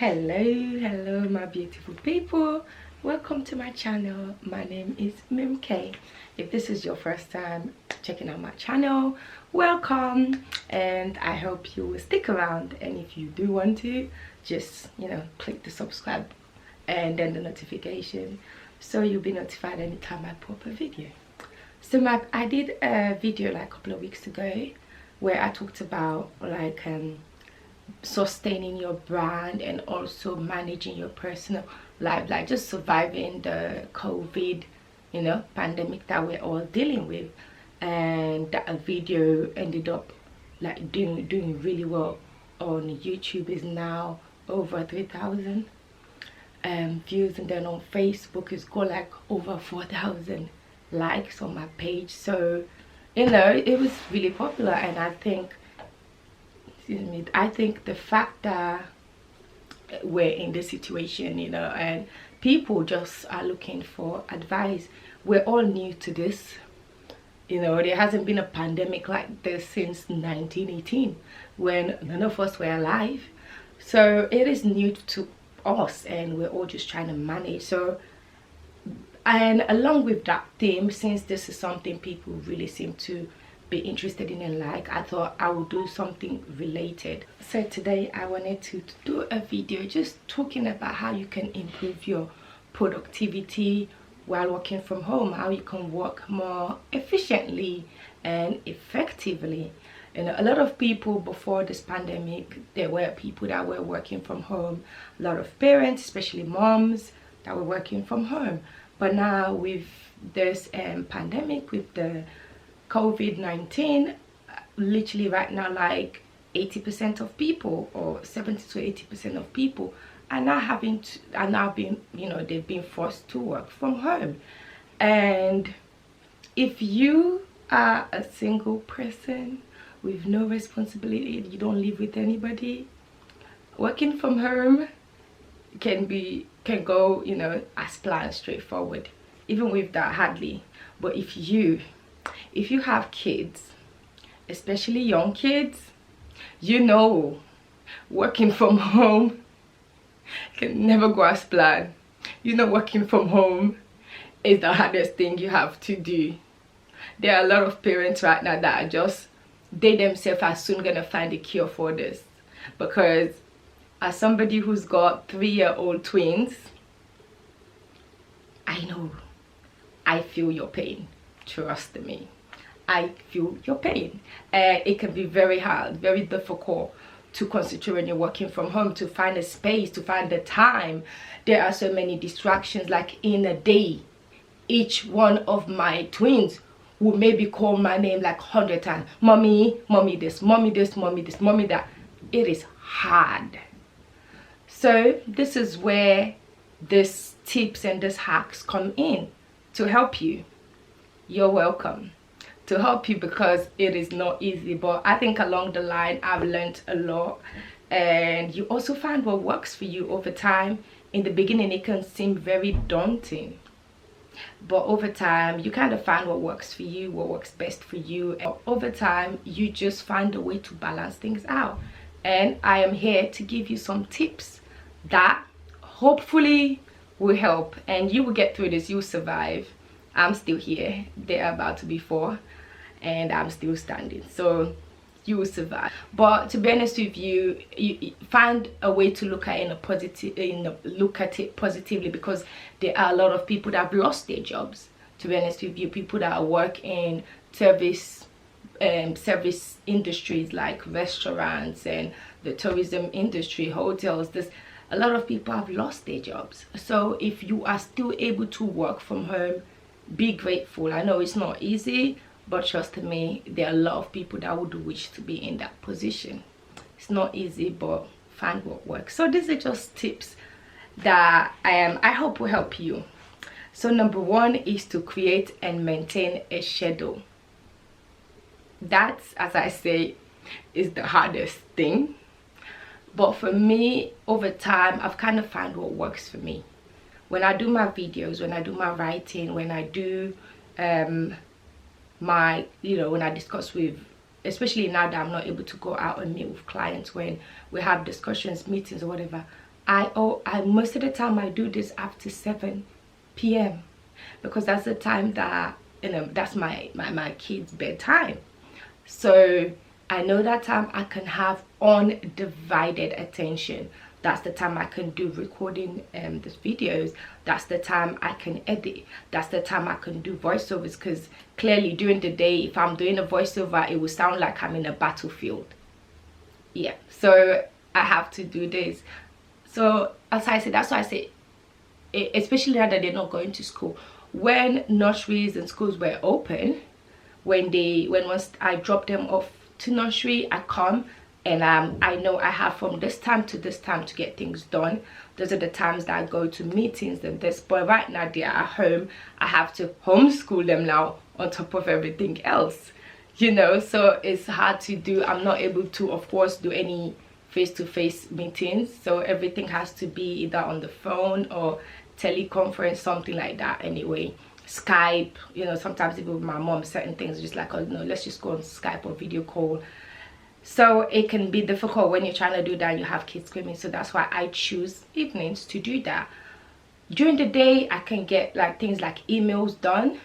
Hello my beautiful people, welcome to my channel. My name is Miriam. If this is your first time checking out my channel, welcome, and I hope you will stick around. And if you do want to, just click the subscribe and then the notification so you'll be notified anytime I put up a video. So I did a video like a couple of weeks ago where I talked about sustaining your brand and also managing your personal life, like just surviving the COVID pandemic that we're all dealing with. And that video ended up like doing really well on YouTube. Is now over 3,000 views, and then on Facebook it's got like over 4,000 likes on my page. So it was really popular, and I think the fact that we're in this situation, and people just are looking for advice. We're all new to this. There hasn't been a pandemic like this since 1918 when none of us were alive. So it is new to us, and we're all just trying to manage. So, and along with that theme, since this is something people really seem to be interested in and like, I thought I would do something related. So today I wanted to do a video just talking about how you can improve your productivity while working from home, how you can work more efficiently and effectively. A lot of people before this pandemic, there were people that were working from home, a lot of parents, especially moms, that were working from home. But now with this pandemic, with the COVID-19, literally right now, like 80% of people, or 70 to 80% of people, are now being they've been forced to work from home. And if you are a single person with no responsibility, you don't live with anybody, working from home can go as planned, straightforward. Even with that, hardly. But if you have kids, especially young kids, working from home can never go as planned. Working from home is the hardest thing you have to do. There are a lot of parents right now that are just, they themselves are soon gonna find a cure for this, because as somebody who's got 3-year-old twins, I feel your pain. Trust me, I feel your pain. It can be very hard, very difficult to concentrate when you're working from home, to find a space, to find the time. There are so many distractions. Like in a day, each one of my twins will maybe call my name like 100 times. Mommy, mommy this, mommy this, mommy this, mommy that. It is hard. So this is where these tips and these hacks come in to help you. You're welcome. To help you, because it is not easy, but I think along the line I've learned a lot, and you also find what works for you over time. In the beginning it can seem very daunting, but over time you kind of find what works for you, what works best for you, and over time you just find a way to balance things out. And I am here to give you some tips that hopefully will help, and you will get through this. You'll survive. I'm still here. They're about to be 4, and I'm still standing, so you will survive. But to be honest with you, you find a way to look at it positively, because there are a lot of people that have lost their jobs. To be honest with you, people that work in service industries like restaurants and the tourism industry, hotels, a lot of people have lost their jobs. So if you are still able to work from home, be grateful. I know it's not easy, but trust me, there are a lot of people that would wish to be in that position. It's not easy, but find what works. So these are just tips that I hope will help you. So number 1 is to create and maintain a schedule. That, as I say, is the hardest thing. But for me, over time, I've kind of found what works for me. When I do my videos, when I do my writing, when I do when I discuss with, especially now that I'm not able to go out and meet with clients, when we have discussions, meetings or whatever, I most of the time I do this after 7 p.m. because that's the time that, you know, that's my kids' bedtime. So I know that time I can have undivided attention. That's the time I can do recording these videos. That's the time I can edit. That's the time I can do voiceovers, because clearly during the day, if I'm doing a voiceover, it will sound like I'm in a battlefield. Yeah, so I have to do this. So as I said, that's why I say, especially now that they're not going to school, when nurseries and schools were open, when once I drop them off to nursery, I come, and I know I have from this time to this time to get things done. Those are the times that I go to meetings and this. But right now they're at home, I have to homeschool them now on top of everything else, you know. So it's hard to do. I'm not able to, of course, do any face-to-face meetings, so everything has to be either on the phone or teleconference, something like that. Anyway, Skype, you know, sometimes even with my mom, certain things just like, oh no, let's just go on Skype or video call. So it can be difficult when you're trying to do that and you have kids screaming. So that's why I choose evenings to do that. During the day I can get like things like emails done,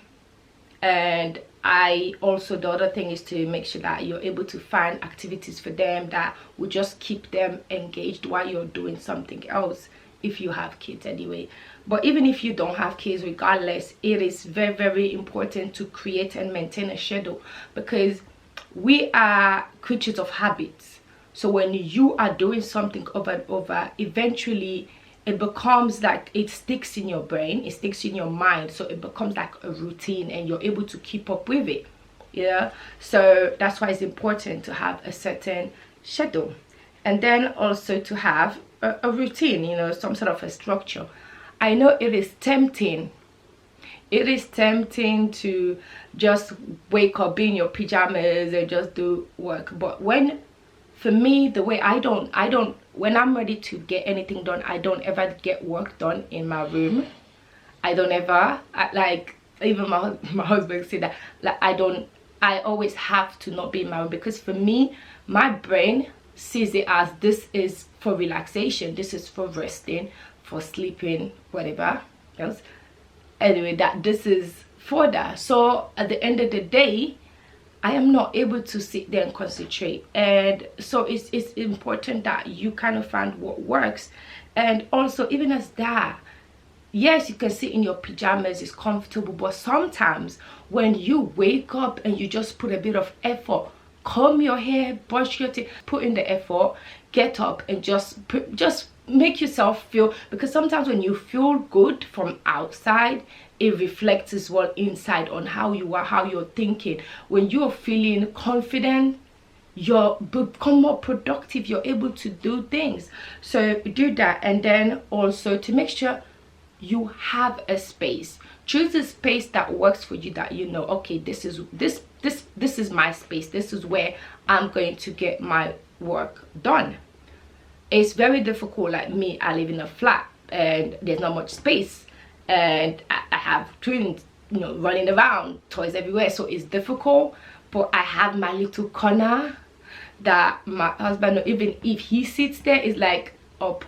and I also, the other thing is to make sure that you're able to find activities for them that will just keep them engaged while you're doing something else, if you have kids anyway. But even if you don't have kids, regardless, it is very, very important to create and maintain a schedule, because we are creatures of habits. So when you are doing something over and over, eventually it becomes like, it sticks in your brain, it sticks in your mind, so it becomes like a routine and you're able to keep up with it. Yeah, so that's why it's important to have a certain schedule, and then also to have a routine, you know, some sort of a structure. I know it is tempting to just wake up, be in your pajamas and just do work. But for me, the way I don't when I'm ready to get anything done, I don't ever get work done in my room. I don't ever, like, even my husband said that, like, I always have to not be in my room, because for me, my brain sees it as, this is for relaxation, this is for resting, for sleeping, whatever else. Anyway, that this is for that. So at the end of the day, I am not able to sit there and concentrate. And so it's important that you kind of find what works. And also, even as that, yes, you can sit in your pajamas, it's comfortable, but sometimes when you wake up and you just put a bit of effort, comb your hair, brush your teeth, put in the effort, get up and just make yourself feel, because sometimes when you feel good from outside, it reflects as well inside on how you are, how you're thinking. When you're feeling confident, you become more productive, you're able to do things. So do that. And then also to make sure you have a space, choose a space that works for you, that you know, okay, this is my space, this is where I'm going to get my work done. It's very difficult. Like me, I live in a flat and there's not much space, and I have twins, you know, running around, toys everywhere, so it's difficult. But I have my little corner that my husband, even if he sits there, is like up,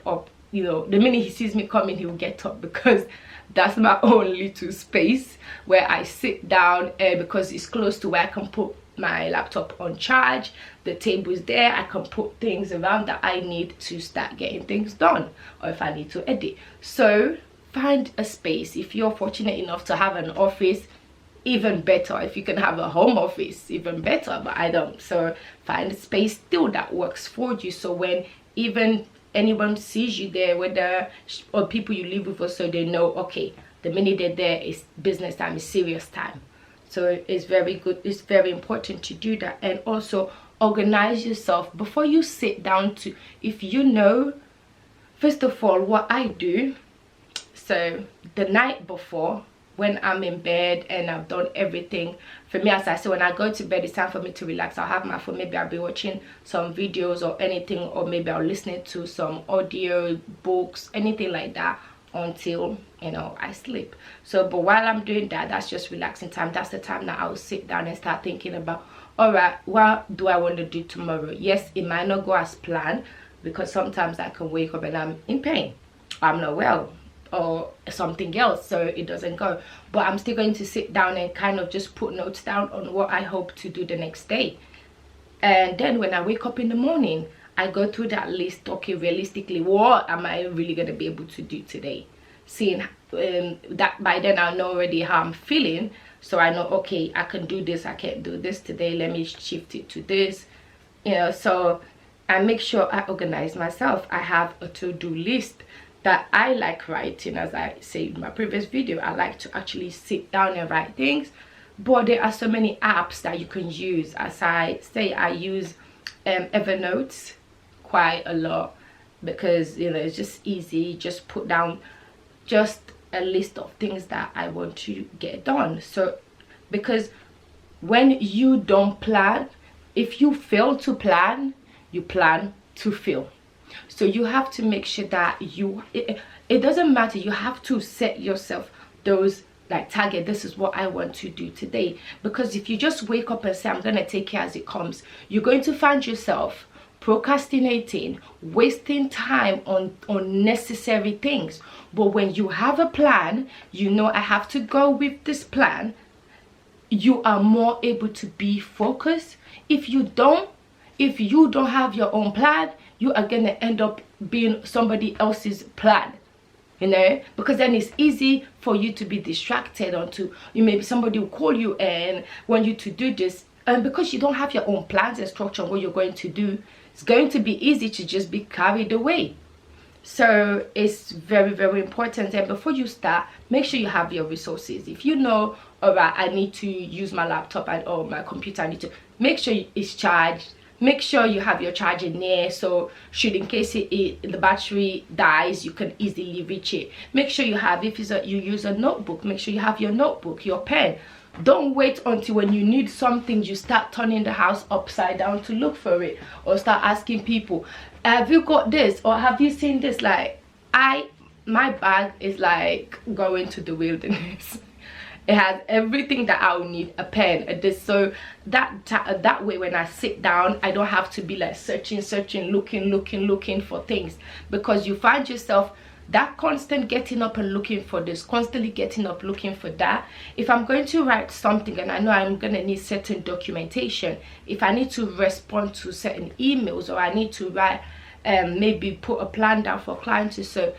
you know, the minute he sees me coming, he will get up, because that's my own little space where I sit down, because it's close to where I can put my laptop on charge. The table is there, I can put things around that I need to start getting things done, or if I need to edit. So find a space. If you're fortunate enough to have an office, even better. If you can have a home office, even better, but I don't. So find a space still that works for you, so when even anyone sees you there, whether or people you live with, so they know, okay, the minute they're there, is business time, is serious time. So it's very good, it's very important to do that. And also organize yourself before you sit down to, if you know, first of all, what I do, so the night before, when I'm in bed and I've done everything, for me, as I say, when I go to bed, it's time for me to relax. I'll have my phone, maybe I'll be watching some videos or anything, or maybe I'll listen to some audio books, anything like that, until, you know, I sleep. So but while I'm doing that, that's just relaxing time. That's the time that I'll sit down and start thinking about, all right, what do I want to do tomorrow? Yes, it might not go as planned, because sometimes I can wake up and I'm in pain, I'm not well, or something else, so it doesn't go. But I'm still going to sit down and kind of just put notes down on what I hope to do the next day. And then when I wake up in the morning, I go through that list. Okay, realistically, what am I really going to be able to do today? Seeing that by then I know already how I'm feeling, so I know, okay, I can do this, I can't do this today, let me shift it to this, you know. So I make sure I organize myself. I have a to-do list that I like writing. As I said in my previous video, I like to actually sit down and write things. But there are so many apps that you can use. As I say, I use Evernote quite a lot, because you know, it's just easy. Just put down just a list of things that I want to get done. So because when you don't plan, if you fail to plan, you plan to fail. So you have to make sure that it doesn't matter, you have to set yourself those like target. This is what I want to do today. Because if you just wake up and say, I'm gonna take it as it comes, you're going to find yourself procrastinating, wasting time on unnecessary things. But when you have a plan, you know, I have to go with this plan, you are more able to be focused. If you don't have your own plan, you are gonna end up being somebody else's plan, you know, because then it's easy for you to be distracted onto, you maybe somebody will call you and want you to do this, and because you don't have your own plans and structure on what you're going to do, it's going to be easy to just be carried away. So it's very, very important. And before you start, make sure you have your resources. If you know, all right, I need to use my laptop or my computer, I need to make sure it's charged. Make sure you have your charger near, so should in case the battery dies, you can easily reach it. Make sure you have, if you use a notebook, make sure you have your notebook, your pen. Don't wait until when you need something you start turning the house upside down to look for it, or start asking people, have you got this, or have you seen this? Like, my bag is like going to the wilderness. It has everything that I will need, a pen, a this, so that way when I sit down, I don't have to be like searching, looking for things, because you find yourself that constant getting up and looking for this, constantly getting up looking for that. If I'm going to write something and I know I'm going to need certain documentation, if I need to respond to certain emails, or I need to write maybe put a plan down for clients, so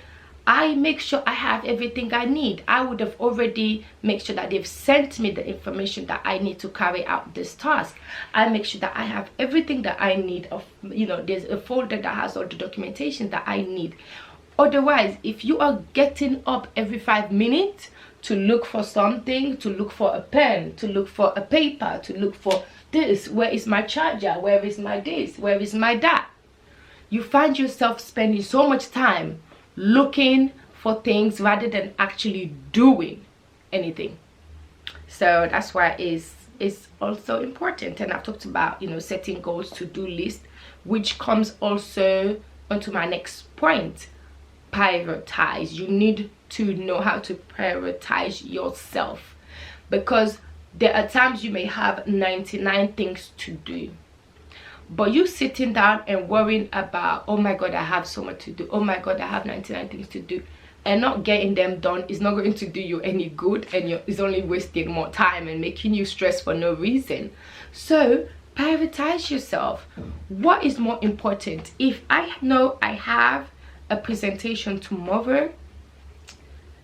I make sure I have everything I need. I would have already make sure that they've sent me the information that I need to carry out this task. I make sure that I have everything that I need. Of, you know, there's a folder that has all the documentation that I need. Otherwise, if you are getting up every 5 minutes to look for something, to look for a pen, to look for a paper, to look for this, where is my charger, where is my this, where is my that, you find yourself spending so much time looking for things rather than actually doing anything. So that's why it's also important. And I've talked about, you know, setting goals, to-do list, which comes also onto my next point. Prioritize. You need to know how to prioritize yourself, because there are times you may have 99 things to do, but you sitting down and worrying about, oh my god, I have so much to do, oh my god, I have 99 things to do, and not getting them done is not going to do you any good, and it's only wasting more time and making you stress for no reason. So prioritize yourself. What is more important? If I know I have a presentation tomorrow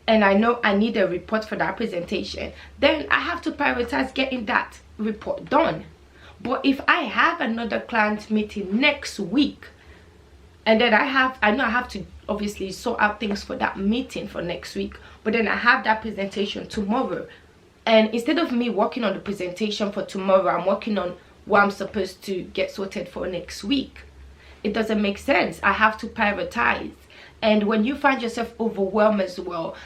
and I know I need a report for that presentation, then I have to prioritize getting that report done. But if I have another client meeting next week, and then I know I have to obviously sort out things for that meeting for next week, but then I have that presentation tomorrow, and instead of me working on the presentation for tomorrow, I'm working on what I'm supposed to get sorted for next week. It doesn't make sense. I have to prioritize. And when you find yourself overwhelmed as well,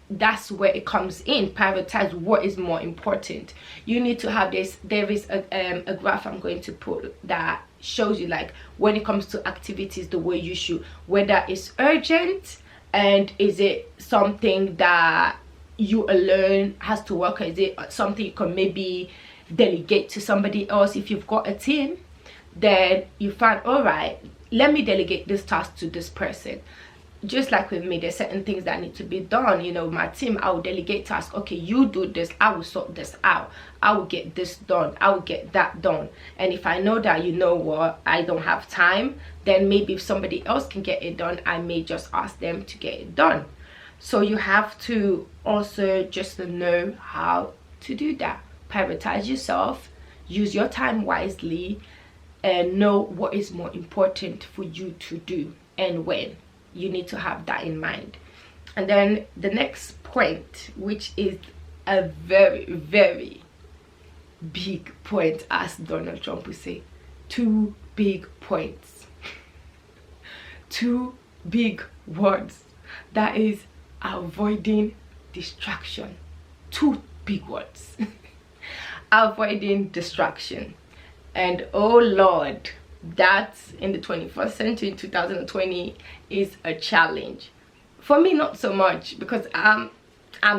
that's where it comes in. Prioritize what is more important. You need to have this. There is a graph I'm going to put that shows you, like, when it comes to activities, the way you should, whether it's urgent and is it something that you alone has to work, or is it something you can maybe delegate to somebody else. If you've got a team, then you find, all right, let me delegate this task to this person. Just like with me, there's certain things that need to be done. You know, my team, I will delegate tasks. Okay, you do this, I will sort this out, I will get this done, I will get that done. And if I know that, you know what, I don't have time, then maybe if somebody else can get it done, I may just ask them to get it done. So you have to also just know how to do that. Prioritize yourself, use your time wisely, and know what is more important for you to do and when. You need to have that in mind. And then the next point, which is a very, very big point, as Donald Trump would say, 2 big points. 2 big words. That is avoiding distraction. 2 big words. Avoiding distraction. And oh Lord, that in the 21st century, 2020, is a challenge. For me, not so much, because I'm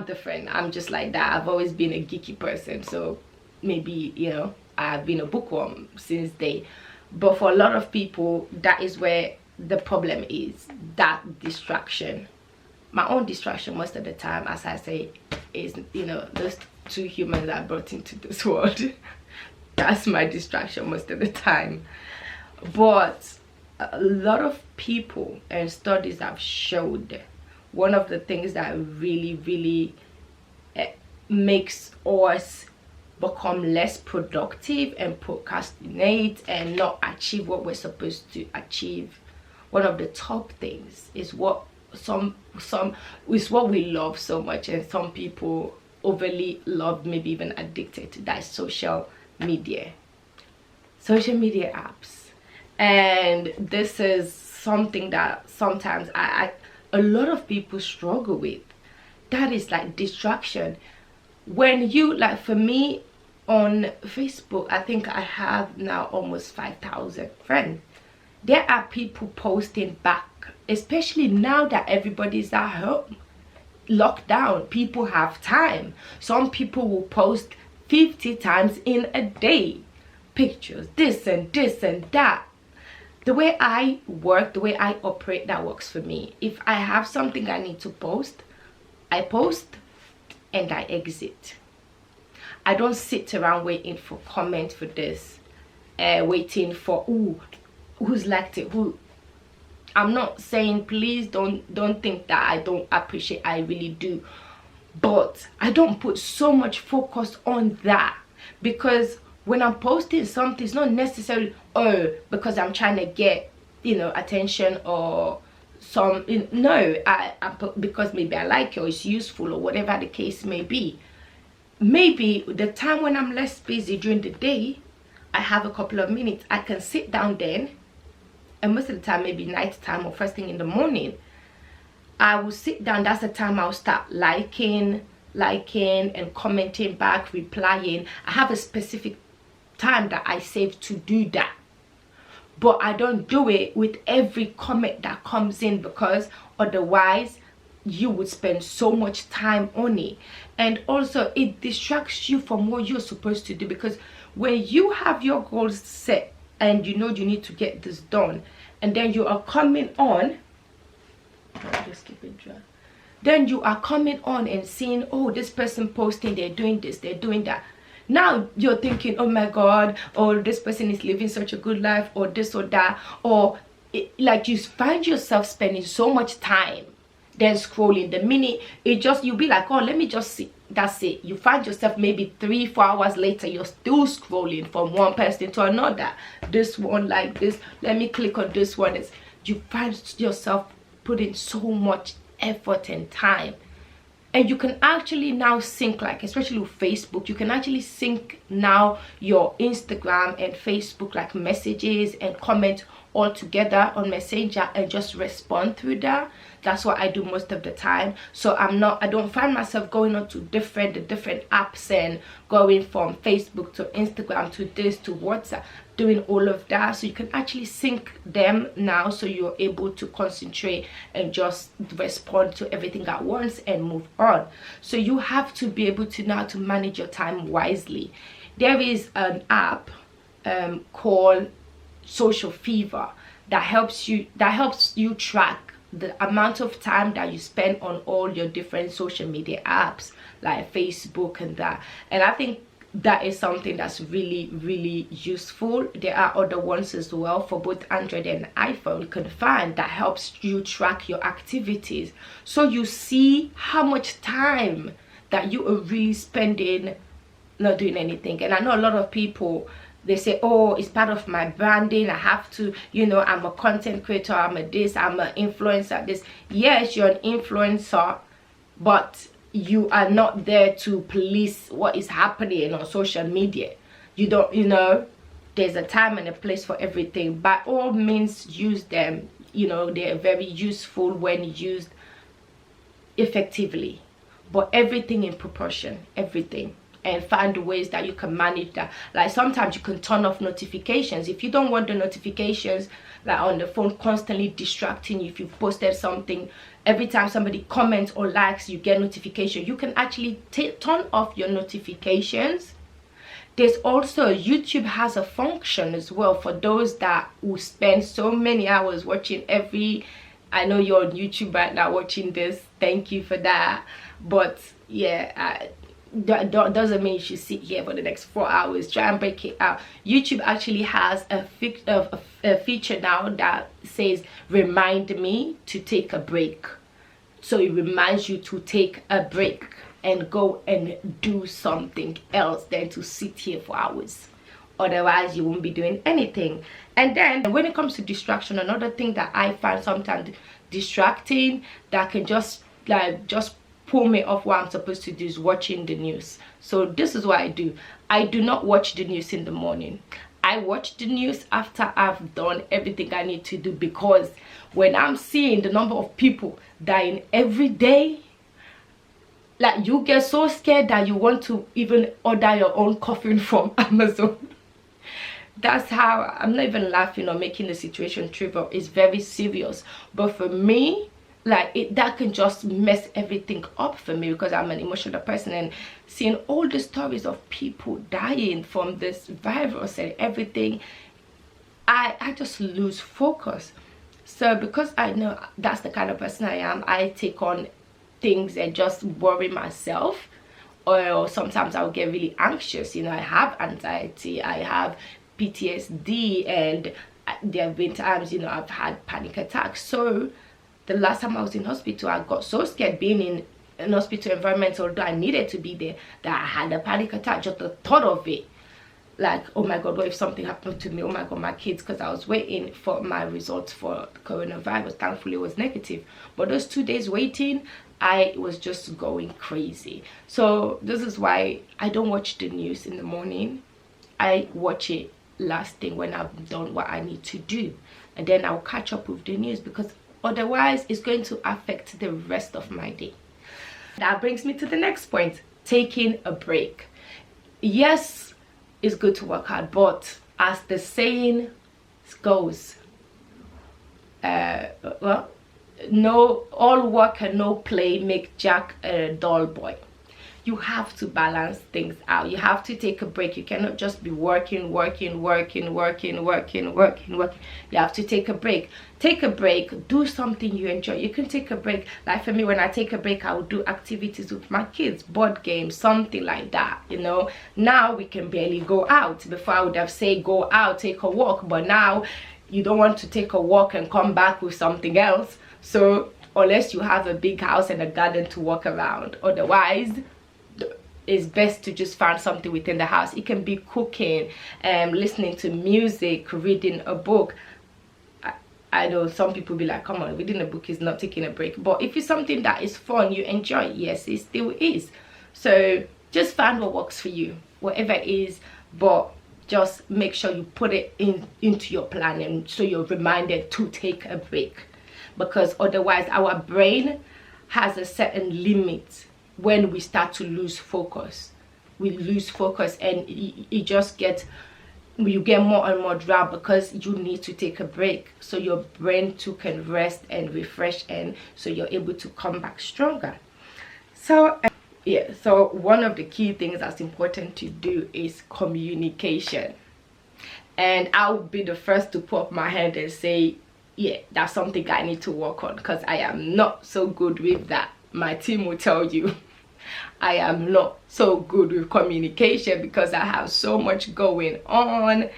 different. I'm just like that. I've always been a geeky person, so maybe, you know, I've been a bookworm since day. But for a lot of people, that is where the problem is, that distraction. My own distraction most of the time, as I say, is, you know, those 2 humans I brought into this world. That's my distraction most of the time. But a lot of people and studies have showed one of the things that really makes us become less productive and procrastinate and not achieve what we're supposed to achieve. One of the top things is what is what we love so much, and some people overly love, maybe even addicted to, that is social media apps. And this is something that sometimes a lot of people struggle with. That is like distraction. When you, like for me on Facebook, I think I have now almost 5,000 friends. There are people posting back, especially now that everybody's at home, locked down. People have time. Some people will post 50 times in a day, pictures, this and that. The way I work, the way I operate, that works for me. If I have something I need to post, I post and I exit. I don't sit around waiting for comments for this, waiting for who's liked it, who. I'm not saying, please don't think that I don't appreciate, I really do, but I don't put so much focus on that, because when I'm posting something, it's not necessarily because I'm trying to get, you know, attention or some, no, I because maybe I like it or it's useful or whatever the case may be. Maybe the time when I'm less busy during the day, I have a couple of minutes, I can sit down then, and most of the time, maybe night time or first thing in the morning, I will sit down. That's the time I'll start liking and commenting back, replying. I have a specific time that I save to do that, but I don't do it with every comment that comes in, because otherwise you would spend so much time on it, and also it distracts you from what you're supposed to do. Because when you have your goals set and you know you need to get this done, and then you are coming on, just keep it dry, then you are coming on and seeing, oh, this person posting, they're doing this, they're doing that. Now you're thinking, oh my god, or this person is living such a good life, or this or that, or like you find yourself spending so much time then scrolling. The minute you'll be like, oh, let me just see, that's it. You find yourself maybe 3-4 hours later, you're still scrolling from one person to another. This one like this, let me click on this one. You find yourself putting so much effort and time. And you can actually now sync, like especially with Facebook, you can actually sync now your Instagram and Facebook like messages and comment all together on Messenger and just respond through that. That's what I do most of the time. So I don't find myself going on to different apps and going from Facebook to Instagram to this to WhatsApp, doing all of that. So you can actually sync them now, so you're able to concentrate and just respond to everything at once and move on. So you have to be able to now to manage your time wisely. There is an app called Social Fever that helps you track the amount of time that you spend on all your different social media apps like Facebook and that. And I think that is something that's really, really useful. There are other ones as well for both Android and iPhone you can find that helps you track your activities, so you see how much time that you are really spending not doing anything. And I know a lot of people, they say, oh, it's part of my branding, I have to, you know, I'm a content creator, I'm a this, I'm an influencer, this. Yes, you're an influencer, but you are not there to police what is happening on social media. You don't, you know, there's a time and a place for everything. By all means, use them. You know, they're very useful when used effectively, but everything in proportion, everything. And find ways that you can manage that. Like sometimes you can turn off notifications if you don't want the notifications like on the phone constantly distracting you. If you posted something, every time somebody comments or likes, you get notification. You can actually turn off your notifications. There's also, YouTube has a function as well for those that will spend so many hours watching I know you're on YouTube right now watching this, thank you for that. But yeah, that doesn't mean you should sit here for the next 4 hours. Try and break it out. YouTube actually has a feature now that says remind me to take a break. So it reminds you to take a break and go and do something else than to sit here for hours. Otherwise you won't be doing anything. And then when it comes to distraction, another thing that I find sometimes distracting that can just pull me off what I'm supposed to do is watching the news. So this is what I do. I do not watch the news in the morning. I watch the news after I've done everything I need to do, because when I'm seeing the number of people dying every day, like you get so scared that you want to even order your own coffin from Amazon. That's how, I'm not even laughing or making the situation trivial. It's very serious. But for me, like that can just mess everything up for me, because I'm an emotional person, and seeing all the stories of people dying from this virus and everything, I just lose focus. So because I know that's the kind of person I am, I take on things and just worry myself, or sometimes I'll get really anxious. You know, I have anxiety, I have PTSD, and there have been times, you know, I've had panic attacks. So the last time I was in hospital, I got so scared being in an hospital environment, although I needed to be there, that I had a panic attack. Just the thought of it, like, oh my god, what if something happened to me? Oh my god, my kids, because I was waiting for my results for coronavirus. Thankfully it was negative, but those 2 days waiting, I was just going crazy. So this is why I don't watch the news in the morning. I watch it last thing when I've done what I need to do, and then I'll catch up with the news, because otherwise it's going to affect the rest of my day. That brings me to the next point, taking a break. Yes, it's good to work hard, but as the saying goes, well, no, all work and no play make Jack a dull boy. You have to balance things out. You have to take a break. You cannot just be working. You have to take a break. Take a break, do something you enjoy. You can take a break, like for me, when I take a break, I will do activities with my kids, board games, something like that. You know, now we can barely go out. Before I would have said go out, take a walk, but now you don't want to take a walk and come back with something else. So unless you have a big house and a garden to walk around, otherwise it's best to just find something within the house. It can be cooking, listening to music, reading a book. I know some people be like, come on, reading a book is not taking a break. But if it's something that is fun, you enjoy, yes, it still is. So just find what works for you, whatever it is, but just make sure you put it into your plan, and so you're reminded to take a break. Because otherwise our brain has a certain limit. When we start to lose focus, we lose focus, and it just gets, you get more and more dry, because you need to take a break so your brain too can rest and refresh, and so you're able to come back stronger. So yeah, so one of the key things that's important to do is communication. and I'll be the first to put up my hand and say, yeah, that's something I need to work on, because I am not so good with that. My team will tell you I am not so good with communication, because I have so much going on,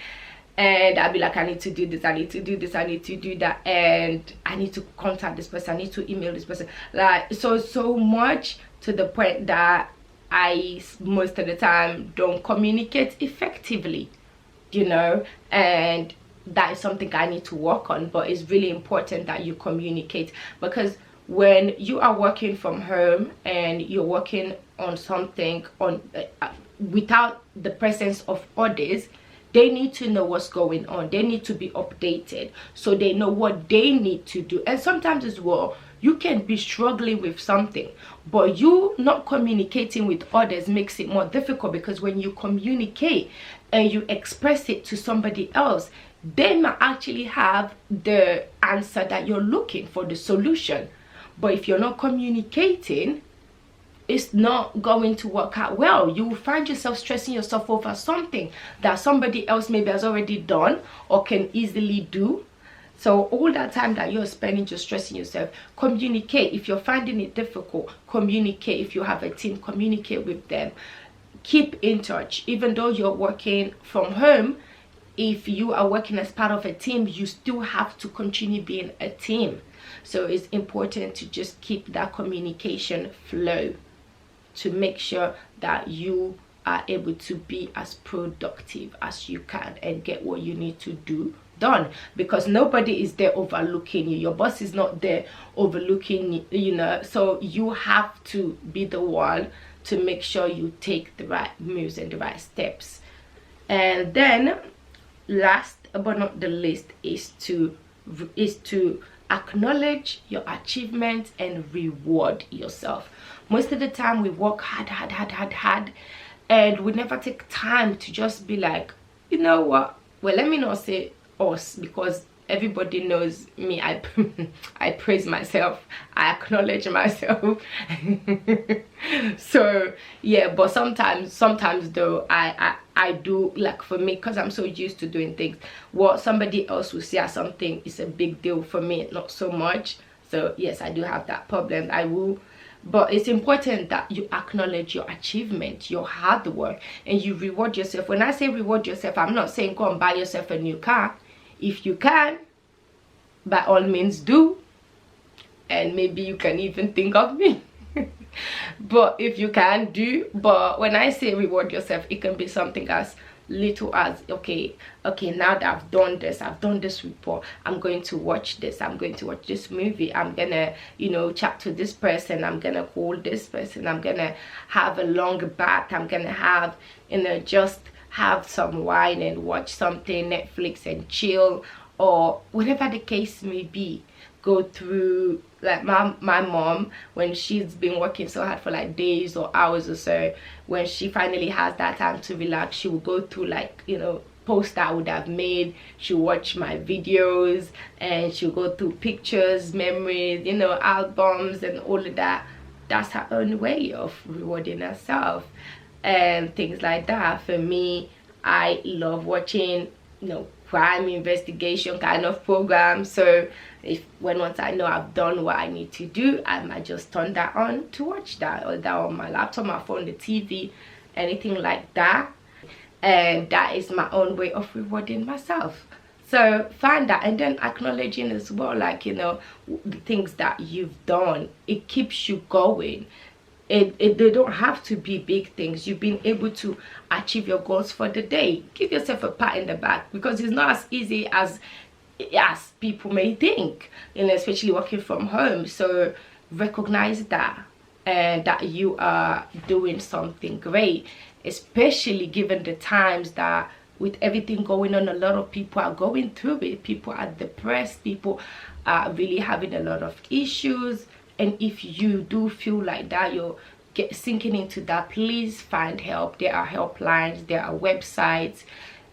and I'll be like, I need to do this, I need to do this, I need to do that, and I need to contact this person, I need to email this person, like so much, to the point that I most of the time don't communicate effectively, you know. And that is something I need to work on. But it's really important that you communicate, because when you are working from home and you're working on something without the presence of others, they need to know what's going on. They need to be updated, so they know what they need to do. And sometimes as well, you can be struggling with something, but you not communicating with others makes it more difficult, because when you communicate and you express it to somebody else, they might actually have the answer that you're looking for, the solution. But if you're not communicating, it's not going to work out well. You will find yourself stressing yourself over something that somebody else maybe has already done or can easily do. So all that time that you're spending just stressing yourself, communicate. If you're finding it difficult, communicate. If you have a team, communicate with them. Keep in touch. Even though you're working from home, if you are working as part of a team, you still have to continue being a team. So it's important to just keep that communication flow, to make sure that you are able to be as productive as you can and get what you need to do done, because nobody is there overlooking you. Your boss is not there overlooking you, you know. So you have to be the one to make sure you take the right moves and the right steps. And then last but not the least is to acknowledge your achievements and reward yourself. Most of the time we work hard, and we never take time to just be like, you know what, well, let me not say us, because everybody knows me. I praise myself, I acknowledge myself. So yeah, but sometimes though, I do, like for me, because I'm so used to doing things, what somebody else will see as something is a big deal, for me not so much. So yes, I do have that problem. I will, but it's important that you acknowledge your achievement, your hard work, and you reward yourself. When I say reward yourself, I'm not saying go and buy yourself a new car. If you can, by all means do, and maybe you can even think of me. But if you can do, but when I say reward yourself, it can be something as little as, okay, now that I've done this report, I'm going to watch this, I'm going to watch this movie, I'm gonna, you know, chat to this person, I'm gonna call this person, I'm gonna have a long bath, I'm gonna have, you know, just have some wine and watch something, Netflix, and chill, or whatever the case may be. Go through, like my mom, when she's been working so hard for like days or hours or so, when she finally has that time to relax, she will go through, like, you know, posts that I would have made. She'll watch my videos, and she'll go through pictures, memories, you know, albums and all of that. That's her own way of rewarding herself and things like that. For me, I love watching, you know, crime investigation kind of programs. So once I know I've done what I need to do, I might just turn that on to watch that, or that on my laptop, my phone, the TV, anything like that. And that is my own way of rewarding myself. So find that, and then acknowledging as well, like, you know, the things that you've done. It keeps you going. They don't have to be big things. You've been able to achieve your goals for the day. Give yourself a pat in the back, because it's not as easy as people may think, you know, especially working from home. So recognize that, and that you are doing something great, especially given the times that with everything going on, a lot of people are going through it. People are depressed, people are really having a lot of issues. And if you do feel like that, you're sinking into that, please find help. There are helplines, there are websites,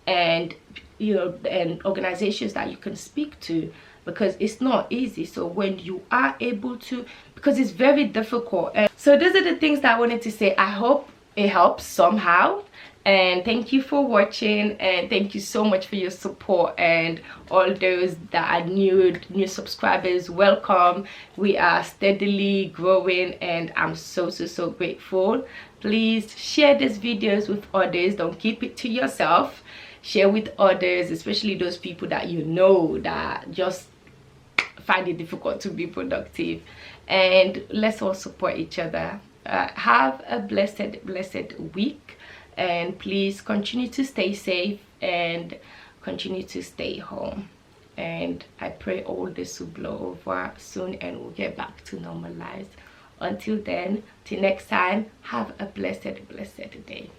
and, you know, and organizations that you can speak to, because it's not easy. So when you are able to, because it's very difficult. And so those are the things that I wanted to say. I hope it helps somehow. And thank you for watching, and thank you so much for your support, and all those that are new subscribers, welcome. We are steadily growing and I'm so grateful. Please share these videos with others, don't keep it to yourself. Share with others, especially those people that you know that just find it difficult to be productive. And let's all support each other. Have a blessed week, and please continue to stay safe and continue to stay home. And I pray all this will blow over soon and we'll get back to normal lives. Until then, till next time, have a blessed day.